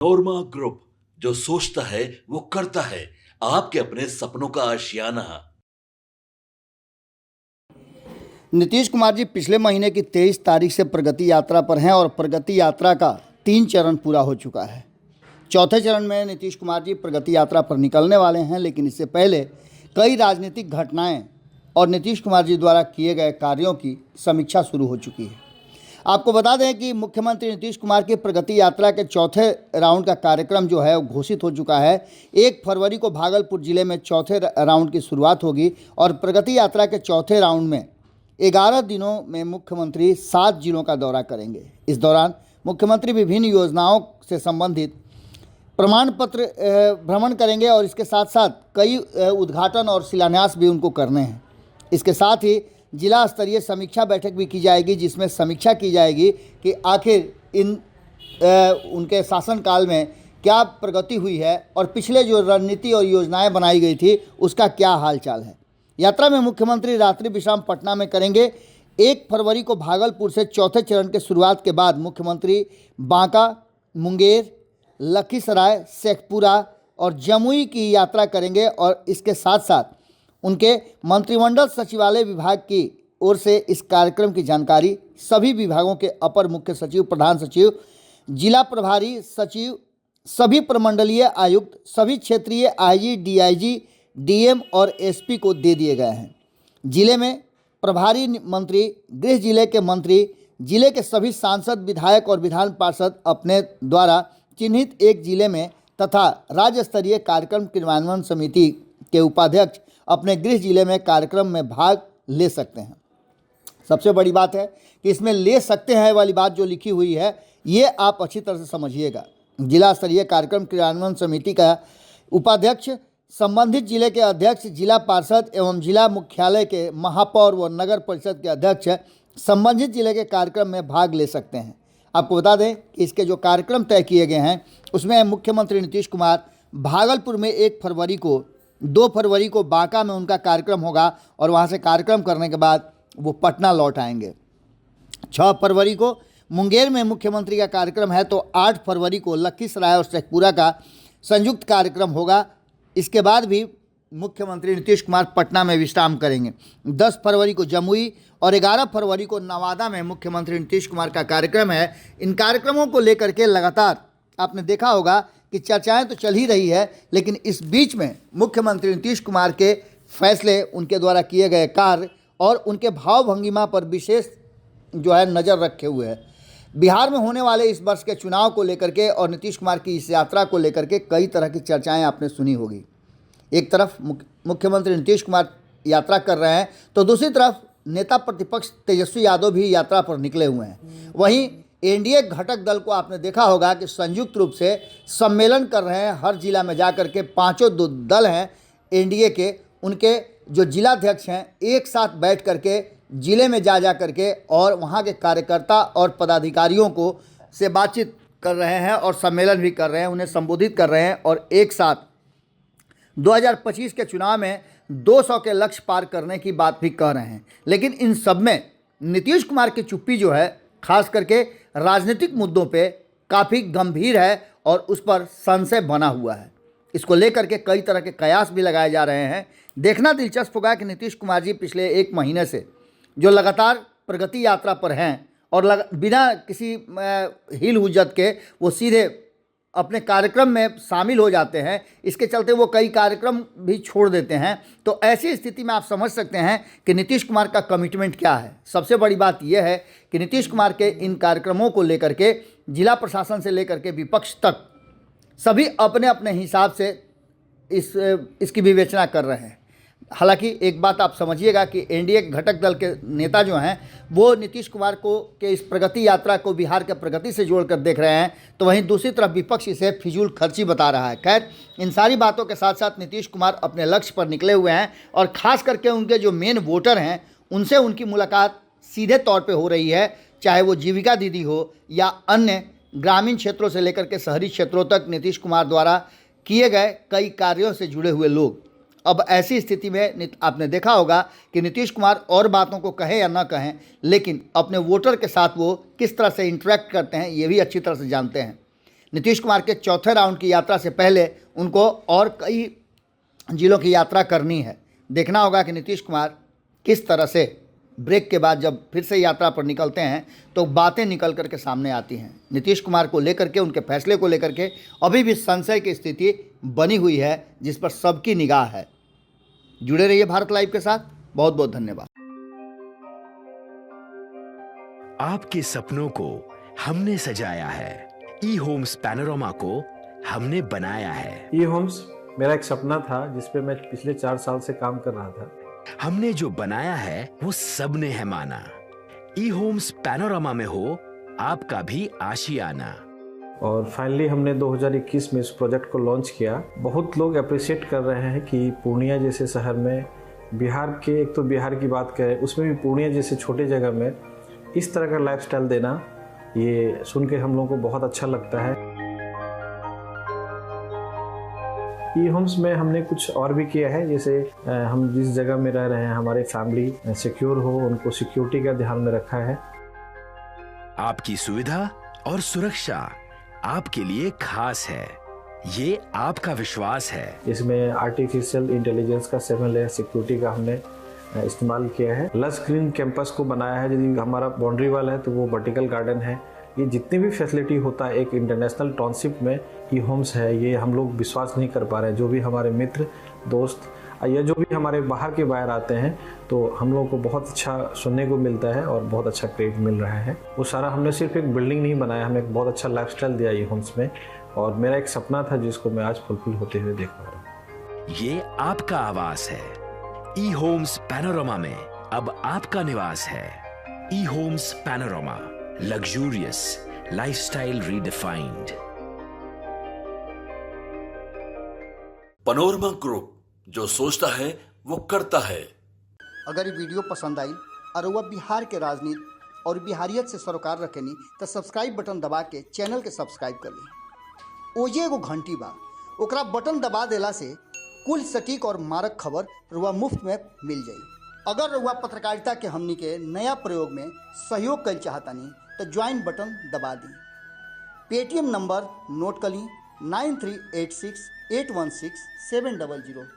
नोरमा group, जो सोचता है वो करता है। आपके अपने सपनों का आशियाना। नीतीश कुमार जी पिछले महीने की 23 तारीख से प्रगति यात्रा पर हैं और प्रगति यात्रा का 3 चरण पूरा हो चुका है। चौथे चरण में नीतीश कुमार जी प्रगति यात्रा पर निकलने वाले हैं, लेकिन इससे पहले कई राजनीतिक घटनाएं और नीतीश कुमार जी द्वारा किए गए कार्यों की समीक्षा शुरू हो चुकी है। आपको बता दें कि मुख्यमंत्री नीतीश कुमार की प्रगति यात्रा के चौथे राउंड का कार्यक्रम जो है वो घोषित हो चुका है। 1 फरवरी को भागलपुर जिले में चौथे राउंड की शुरुआत होगी और प्रगति यात्रा के चौथे राउंड में 11 दिनों में मुख्यमंत्री 7 जिलों का दौरा करेंगे। इस दौरान मुख्यमंत्री विभिन्न योजनाओं से संबंधित प्रमाण पत्र भ्रमण करेंगे और इसके साथ साथ कई उद्घाटन और शिलान्यास भी उनको करने हैं। इसके साथ ही जिला स्तरीय समीक्षा बैठक भी की जाएगी, जिसमें समीक्षा की जाएगी कि आखिर उनके शासनकाल में क्या प्रगति हुई है और पिछले जो रणनीति और योजनाएं बनाई गई थी उसका क्या हालचाल है। यात्रा में मुख्यमंत्री रात्रि विश्राम पटना में करेंगे। 1 फरवरी को भागलपुर से चौथे चरण के शुरुआत के बाद मुख्यमंत्री बांका, मुंगेर, लखीसराय, शेखपुरा और जमुई की यात्रा करेंगे और इसके साथ साथ उनके मंत्रिमंडल सचिवालय विभाग की ओर से इस कार्यक्रम की जानकारी सभी विभागों के अपर मुख्य सचिव, प्रधान सचिव, जिला प्रभारी सचिव, सभी प्रमंडलीय आयुक्त, सभी क्षेत्रीय आईजी, डीआईजी, डीएम और एसपी को दे दिए गए हैं। जिले में प्रभारी मंत्री, गृह जिले के मंत्री, जिले के सभी सांसद, विधायक और विधान पार्षद अपने द्वारा चिन्हित एक जिले में तथा राज्य स्तरीय कार्यक्रम क्रियान्वयन समिति के उपाध्यक्ष अपने गृह जिले में कार्यक्रम में भाग ले सकते हैं। सबसे बड़ी बात है कि इसमें ले सकते हैं वाली बात जो लिखी हुई है ये आप अच्छी तरह से समझिएगा। जिला स्तरीय कार्यक्रम क्रियान्वयन समिति का उपाध्यक्ष संबंधित जिले के अध्यक्ष, जिला पार्षद एवं जिला मुख्यालय के महापौर व नगर परिषद के अध्यक्ष संबंधित जिले के कार्यक्रम में भाग ले सकते हैं। आपको बता दें कि इसके जो कार्यक्रम तय किए गए हैं उसमें मुख्यमंत्री नीतीश कुमार भागलपुर में 1 फरवरी को, 2 फरवरी को बांका में उनका कार्यक्रम होगा और वहां से कार्यक्रम करने के बाद वो पटना लौट आएंगे। 6 फरवरी को मुंगेर में मुख्यमंत्री का कार्यक्रम है तो 8 फरवरी को लखीसराय और शेखपुरा का संयुक्त कार्यक्रम होगा। इसके बाद भी मुख्यमंत्री नीतीश कुमार पटना में विश्राम करेंगे। 10 फरवरी को जमुई और 11 फरवरी को नवादा में मुख्यमंत्री नीतीश कुमार का कार्यक्रम है। इन कार्यक्रमों को लेकर के लगातार आपने देखा होगा कि चर्चाएं तो चल ही रही है, लेकिन इस बीच में मुख्यमंत्री नीतीश कुमार के फैसले, उनके द्वारा किए गए कार्य और उनके भाव भंगिमा पर विशेष जो है नज़र रखे हुए है। बिहार में होने वाले इस वर्ष के चुनाव को लेकर के और नीतीश कुमार की इस यात्रा को लेकर के कई तरह की चर्चाएं आपने सुनी होगी। एक तरफ मुख्यमंत्री नीतीश कुमार यात्रा कर रहे हैं तो दूसरी तरफ नेता प्रतिपक्ष तेजस्वी यादव भी यात्रा पर निकले हुए हैं। वहीं एनडीए घटक दल को आपने देखा होगा कि संयुक्त रूप से सम्मेलन कर रहे हैं। हर जिला में जा कर के 5 दल हैं एनडीए के, उनके जो जिलाध्यक्ष हैं एक साथ बैठ करके जिले में जा करके और वहाँ के कार्यकर्ता और पदाधिकारियों को से बातचीत कर रहे हैं और सम्मेलन भी कर रहे हैं, उन्हें संबोधित कर रहे हैं और एक साथ 2025 के चुनाव में 200 के लक्ष्य पार करने की बात भी कह रहे हैं। लेकिन इन सब में नीतीश कुमार की चुप्पी जो है खास करके राजनीतिक मुद्दों पे काफ़ी गंभीर है और उस पर संशय बना हुआ है। इसको लेकर के कई तरह के कयास भी लगाए जा रहे हैं। देखना दिलचस्प होगा कि नीतीश कुमार जी पिछले 1 महीने से जो लगातार प्रगति यात्रा पर हैं और बिना किसी हिल हुज्जत के वो सीधे अपने कार्यक्रम में शामिल हो जाते हैं। इसके चलते वो कई कार्यक्रम भी छोड़ देते हैं। तो ऐसी स्थिति में आप समझ सकते हैं कि नीतीश कुमार का कमिटमेंट क्या है। सबसे बड़ी बात यह है कि नीतीश कुमार के इन कार्यक्रमों को लेकर के जिला प्रशासन से लेकर के विपक्ष तक सभी अपने अपने हिसाब से इसकी विवेचना कर रहे हैं। हालांकि एक बात आप समझिएगा कि एनडीए घटक दल के नेता जो हैं वो नीतीश कुमार को के इस प्रगति यात्रा को बिहार के प्रगति से जोड़कर देख रहे हैं, तो वहीं दूसरी तरफ विपक्ष इसे फिजूल खर्ची बता रहा है। खैर, इन सारी बातों के साथ साथ नीतीश कुमार अपने लक्ष्य पर निकले हुए हैं और ख़ास करके उनके जो मेन वोटर हैं उनसे उनकी मुलाकात सीधे तौर पर हो रही है, चाहे वो जीविका दीदी हो या अन्य ग्रामीण क्षेत्रों से लेकर के शहरी क्षेत्रों तक नीतीश कुमार द्वारा किए गए कई कार्यों से जुड़े हुए लोग। अब ऐसी स्थिति में आपने देखा होगा कि नीतीश कुमार और बातों को कहें या ना कहें, लेकिन अपने वोटर के साथ वो किस तरह से इंटरेक्ट करते हैं ये भी अच्छी तरह से जानते हैं। नीतीश कुमार के चौथे राउंड की यात्रा से पहले उनको और कई जिलों की यात्रा करनी है। देखना होगा कि नीतीश कुमार किस तरह से ब्रेक के बाद जब फिर से यात्रा पर निकलते हैं तो बातें निकल करके सामने आती हैं। नीतीश कुमार को लेकर के, उनके फैसले को लेकर के अभी भी संशय की स्थिति बनी हुई है, जिस पर सबकी निगाह है। जुड़े रहिए भारत लाइव के साथ। बहुत बहुत धन्यवाद। आपके सपनों को हमने सजाया है, ई होम्स पैनोरमा को हमने बनाया है। ई होम्स मेरा एक सपना था जिस पे मैं पिछले 4 साल से काम कर रहा था। हमने जो बनाया है वो सबने है माना। ई होम्स पैनोरमा में हो आपका भी आशियाना। और फाइनली हमने 2021 में इस प्रोजेक्ट को लॉन्च किया। बहुत लोग अप्रिशिएट कर रहे हैं कि पूर्णिया जैसे शहर में, बिहार के, एक तो बिहार की बात करें उसमें भी पूर्णिया जैसे छोटे जगह में इस तरह का लाइफस्टाइल देना, ये सुन के हम लोगों को बहुत अच्छा लगता है। ई होम्स में हमने कुछ और भी किया है, जैसे हम जिस जगह में रह रहे हैं हमारे फैमिली सिक्योर हो, उनको सिक्योरिटी का ध्यान में रखा है। आपकी सुविधा और सुरक्षा आपके लिए खास है, ये आपका विश्वास है। इसमें आर्टिफिशियल इंटेलिजेंस का 7 लेयर सिक्योरिटी का हमने इस्तेमाल किया है। लस ग्रीन कैंपस को बनाया है। यदि हमारा बाउंड्री वाल है तो वो वर्टिकल गार्डन है। ये जितनी भी फैसिलिटी होता है एक इंटरनेशनल टाउनशिप में, ई होम्स है, ये हम लोग विश्वास नहीं कर पा रहे हैं। जो भी हमारे मित्र, दोस्त या जो भी हमारे बाहर के बाहर आते हैं तो हम लोगों को बहुत अच्छा सुनने को मिलता है और बहुत अच्छा क्रेडिट मिल रहा है। वो सारा हमने सिर्फ एक बिल्डिंग नहीं बनाया, हमें एक बहुत अच्छा लाइफस्टाइल दिया ई होम्स में, और मेरा एक सपना था जिसको मैं आज फुलफिल होते हुए देख पा रहा हूँ। ये आपका आवास है। ई होम्स पैनोरमा में अब आपका निवास है। E homes Panorama, luxurious lifestyle redefined. Panorama group, जो सोचता है वो करता है। अगर ये वीडियो पसंद आई और वह बिहार के राजनीति और बिहारियत से सरोकार रखेनी तो सब्सक्राइब बटन दबा के चैनल के सब्सक्राइब कर ली। ओजे एगो घंटी बा, ओकरा बटन दबा देला से कुल सटीक और मारक खबर रुआ मुफ्त में मिल जाई। अगर रुआ पत्रकारिता के हमनी के नया प्रयोग में सहयोग कर चाहतानी तो ज्वाइन बटन दबा दी। पेटीएम नंबर नोट कर ली 9386816700।